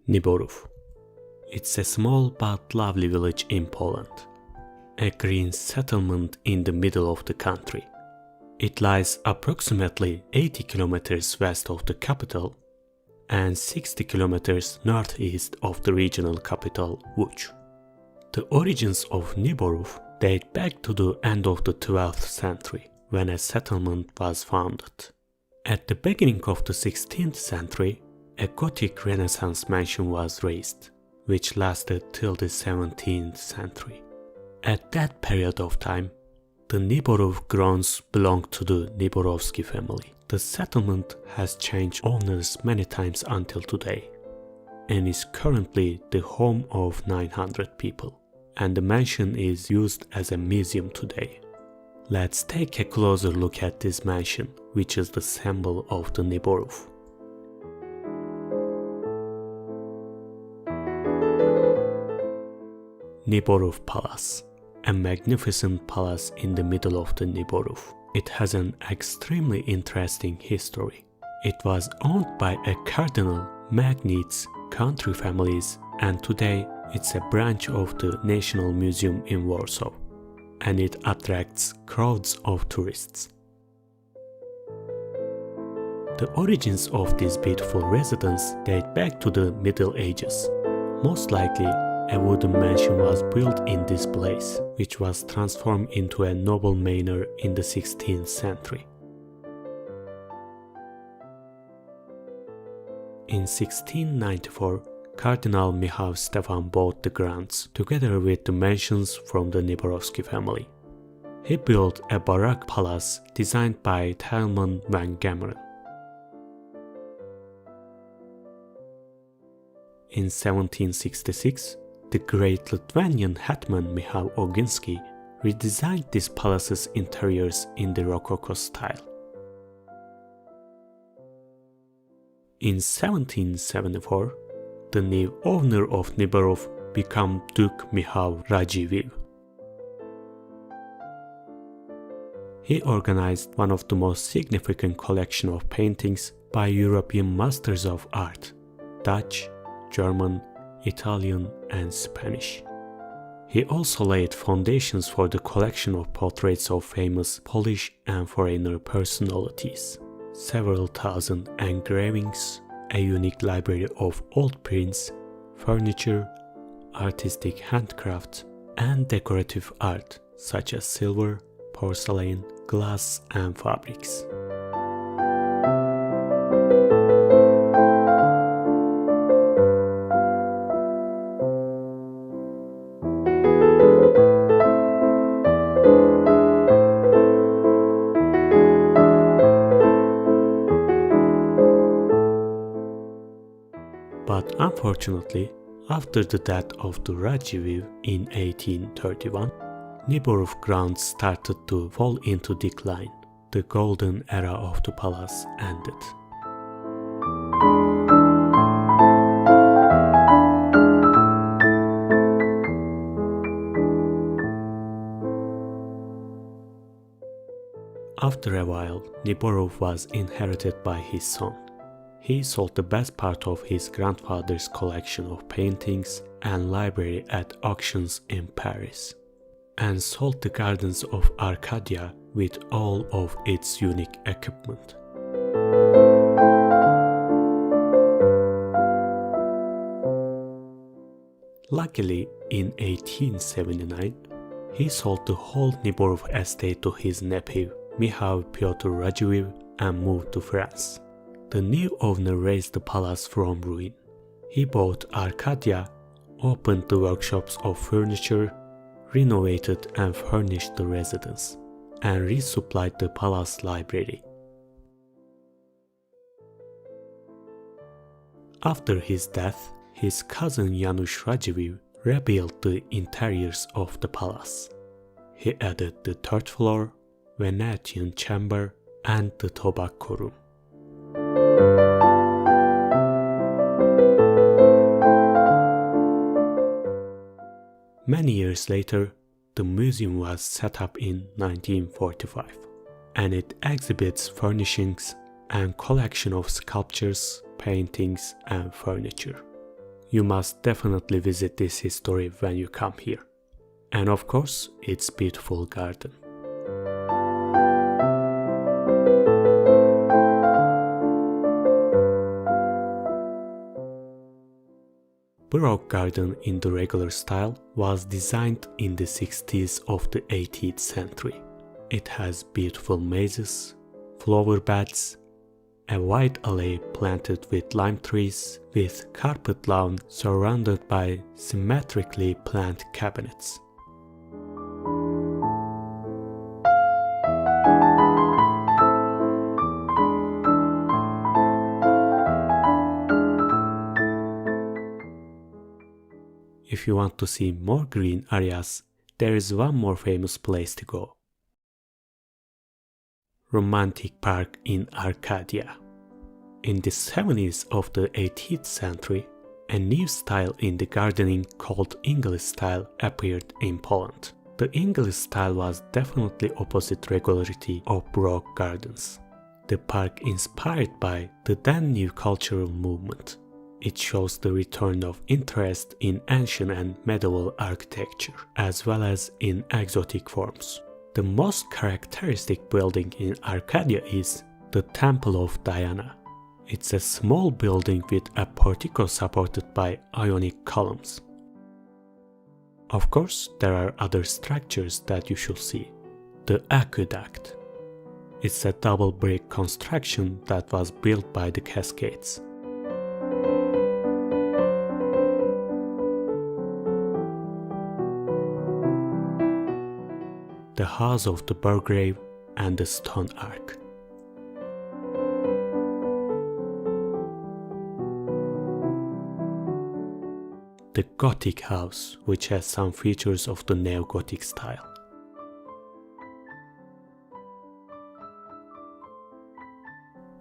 Nieborów. It's a small but lovely village in Poland, a green settlement in the middle of the country. It lies approximately 80 kilometers west of the capital and 60 kilometers northeast of the regional capital, Łódź. The origins of Nieborów date back to the end of the 12th century, when a settlement was founded. At the beginning of the 16th century, a Gothic Renaissance mansion was raised, which lasted till the 17th century. At that period of time, the Nieborów grounds belonged to the Nieborowski family. The settlement has changed owners many times until today, and is currently the home of 900 people, and the mansion is used as a museum today. Let's take a closer look at this mansion, which is the symbol of the Nieborów. Nieborów Palace, a magnificent palace in the middle of the Nieborów. It has an extremely interesting history. It was owned by a cardinal, magnates, country families, and today it's a branch of the National Museum in Warsaw, and it attracts crowds of tourists. The origins of this beautiful residence date back to the Middle Ages. Most likely, a wooden mansion was built in this place, which was transformed into a noble manor in the 16th century. In 1694, Cardinal Michał Stefan bought the grounds, together with the mansions from the Nieborowski family. He built a baroque palace designed by Tilman van Gameren. In 1766, the great Lithuanian hetman Michał Ogiński redesigned this palace's interiors in the Rococo style. In 1774, the new owner of Nieborów became Duke Michał Radziwiłł. He organized one of the most significant collections of paintings by European masters of art, Dutch, German, Italian, and Spanish. He also laid foundations for the collection of portraits of famous Polish and foreigner personalities, several thousand engravings, a unique library of old prints, furniture, artistic handcrafts, and decorative art such as silver, porcelain, glass, and fabrics. But unfortunately, after the death of the Radziwiłł in 1831, Nieborów grounds started to fall into decline. The golden era of the palace ended. After a while, Nieborów was inherited by his son. He sold the best part of his grandfather's collection of paintings and library at auctions in Paris, and sold the gardens of Arcadia with all of its unique equipment. Luckily, in 1879, he sold the whole Nieborów estate to his nephew, Michał Piotr Radziwiłł, and moved to France. The new owner raised the palace from ruin. He bought Arcadia, opened the workshops of furniture, renovated and furnished the residence, and resupplied the palace library. After his death, his cousin Janusz Radziwiłł rebuilt the interiors of the palace. He added the third floor, Venetian chamber, and the tobacco room. Many years later, the museum was set up in 1945, and it exhibits furnishings and collection of sculptures, paintings, and furniture. You must definitely visit this history when you come here. And of course, its beautiful garden. Baroque garden in the regular style was designed in the 60s of the 18th century. It has beautiful mazes, flower beds, a wide alley planted with lime trees with carpet lawn surrounded by symmetrically planted cabinets. If you want to see more green areas, there is one more famous place to go. Romantic Park in Arcadia. In the 70s of the 18th century, a new style in the gardening called English style appeared in Poland. The English style was definitely opposite regularity of Baroque gardens. The park inspired by the then new cultural movement. It shows the return of interest in ancient and medieval architecture, as well as in exotic forms. The most characteristic building in Arcadia is the Temple of Diana. It's a small building with a portico supported by Ionic columns. Of course, there are other structures that you should see. The aqueduct. It's a double brick construction that was built by the Cascades. The House of the Burgrave and the Stone Arch. The Gothic house, which has some features of the Neo-Gothic style.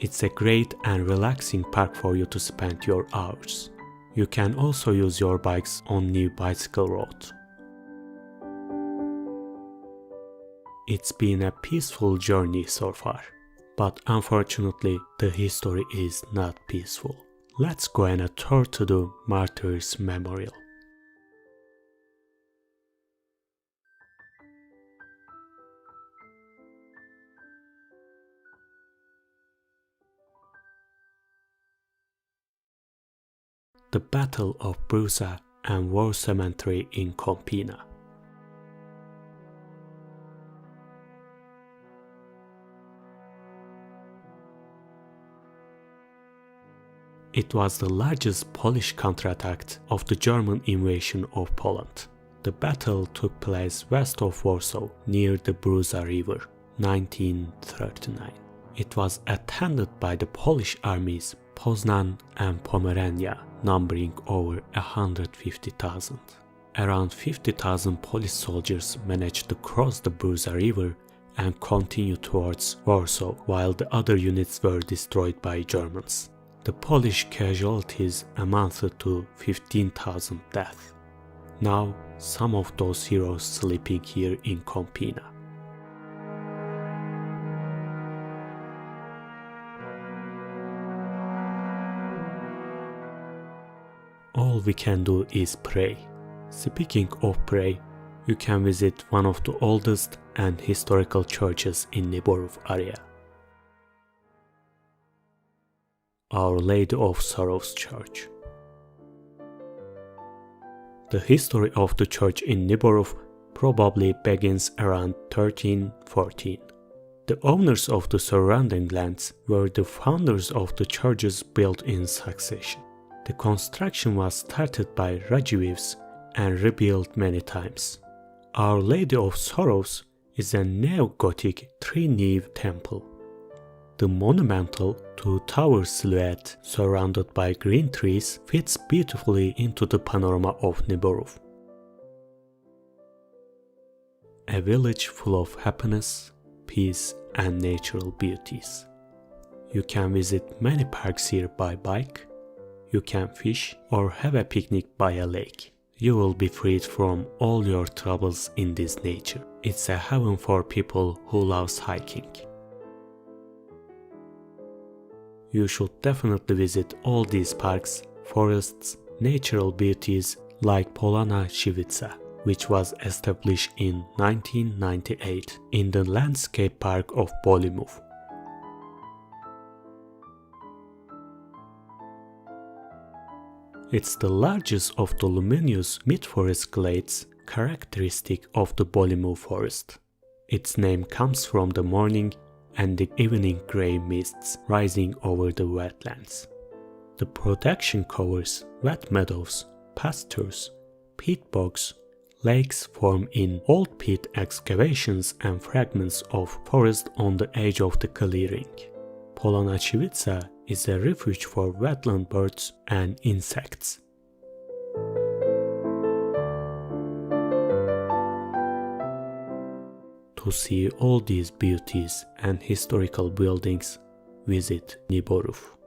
It's a great and relaxing park for you to spend your hours. You can also use your bikes on new bicycle roads. It's been a peaceful journey so far, but unfortunately the history is not peaceful. Let's go on a tour to the Martyrs Memorial. The Battle of Brusa and War Cemetery in Compina. It was the largest Polish counterattack of the German invasion of Poland. The battle took place west of Warsaw, near the Brusa River, 1939. It was attended by the Polish armies Poznan and Pomerania, numbering over 150,000. Around 50,000 Polish soldiers managed to cross the Brusa River and continue towards Warsaw, while the other units were destroyed by Germans. The Polish casualties amounted to 15,000 deaths. Now, some of those heroes sleeping here in Compina. All we can do is pray. Speaking of pray, you can visit one of the oldest and historical churches in Nieborów area. Our Lady of Sorrows Church. The history of the church in Nieborów probably begins around 1314. The owners of the surrounding lands were the founders of the churches built in succession. The construction was started by Radziwiłłs and rebuilt many times. Our Lady of Sorrows is a neo-Gothic three-nave temple. The monumental two-tower silhouette surrounded by green trees fits beautifully into the panorama of Nieborów. A village full of happiness, peace and natural beauties. You can visit many parks here by bike. You can fish or have a picnic by a lake. You will be freed from all your troubles in this nature. It's a heaven for people who love hiking. You should definitely visit all these parks, forests, natural beauties like Polana Civica, which was established in 1998 in the landscape park of Bolimów. It's the largest of the luminous mid-forest glades characteristic of the Bolimów forest. Its name comes from the morning and the evening grey mists rising over the wetlands. The protection covers wet meadows, pastures, peat bogs, lakes formed in old peat excavations and fragments of forest on the edge of the clearing. Polana Civica is a refuge for wetland birds and insects. To see all these beauties and historical buildings, visit Nieborów.